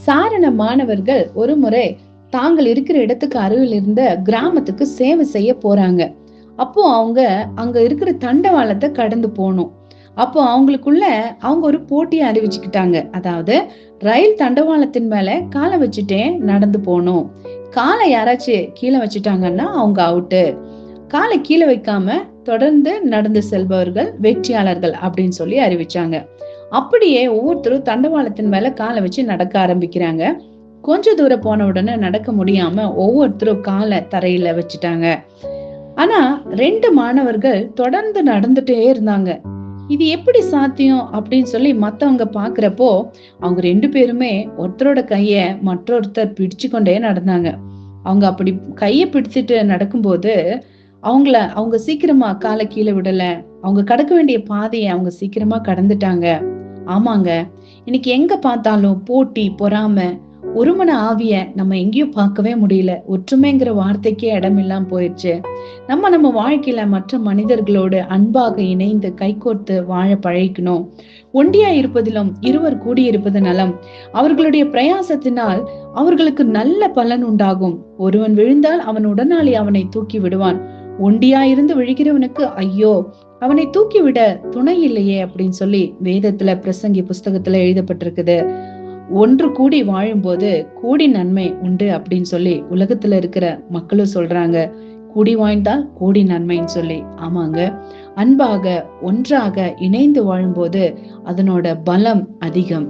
சாரண மாணவர்கள் ஒரு முறை தாங்கள் இருக்கிற இடத்துக்கு அருகில் இருந்த கிராமத்துக்கு சேவை செய்ய போறாங்க. அப்போ அவங்க அங்க இருக்கிற தண்டவாளத்தை கடந்து போகணும். அப்போ அவங்க ஒரு போட்டியை அறிவிச்சுக்கிட்டாங்க. அதாவது ரயில் தண்டவாளத்தின் மேல காலை வச்சுட்டே நடந்து போகணும். காலை யாராச்சும் கீழே வச்சுட்டாங்கன்னா அவங்க அவுட்டு. காலை கீழே வைக்காம தொடர்ந்து நடந்து செல்பவர்கள் வெற்றியாளர்கள் அப்படின்னு சொல்லி அறிவிச்சாங்க. அப்படியே ஒவ்வொருத்தரும் தண்டவாளத்தின் மேல காலை வச்சு நடக்க ஆரம்பிக்கிறாங்க. கொஞ்ச தூரம் போன உடனே நடக்க முடியாம ஒவ்வொருத்தரும் காலை தரையில வச்சுட்டாங்க. ஆனா 2 மாணவர்கள் தொடர்ந்து நடந்துட்டே இருந்தாங்க. இது எப்படி சாத்தியம் அப்படின்னு சொல்லி மத்தவங்க பாக்குறப்போ அவங்க 2 பேருமே ஒருத்தரோட கைய மற்றொருத்தர் பிடிச்சு கொண்டே நடந்தாங்க. அவங்க அப்படி கைய பிடிச்சிட்டு நடக்கும்போது அவங்க சீக்கிரமா காலை கீழே விடல. அவங்க கடக்க வேண்டிய பாதையை அவங்க சீக்கிரமா கடந்துட்டாங்க. ஆமாங்க, இன்னைக்கு எங்க பார்த்தாலும் போட்டி, பொறாமை, ஒருமன ஆவிய நம்ம எங்கேயும் பார்க்கவே முடியல. ஒற்றுமைங்கிற வார்த்தைக்கே இடம் இல்லாம போயிடுச்சு. நம்ம வாழ்க்கையில மற்ற மனிதர்களோடு அன்பாக இணைந்து கைகோர்த்து வாழ பழகிக்கணும். ஒண்டியா இருப்பதிலும் இருவர் கூடியிருப்பது நலம். அவர்களுடைய பிரயாசத்தினால் அவர்களுக்கு நல்ல பலன் உண்டாகும். ஒருவன் விழுந்தால் அவன் உடனாளி அவனை தூக்கி விடுவான். ஒண்டியா இருந்து விழுகிறவனுக்கு ஐயோ, அவனை தூக்கி விட துணை இல்லையே அப்படின்னு சொல்லி வேதத்துல பிரசங்கி புஸ்தகத்துல எழுதப்பட்டிருக்குது. ஒன்று கூடி வாழும்போது கூடி நன்மை உண்டு அப்படின்னு சொல்லி உலகத்துல இருக்கிற மக்களும் சொல்றாங்க. கூடி வாழ்ந்தால் கூடி நன்மைன்னு சொல்லி. ஆமாங்க, அன்பாக ஒன்றாக இணைந்து வாழும்போது அதனோட பலம் அதிகம்.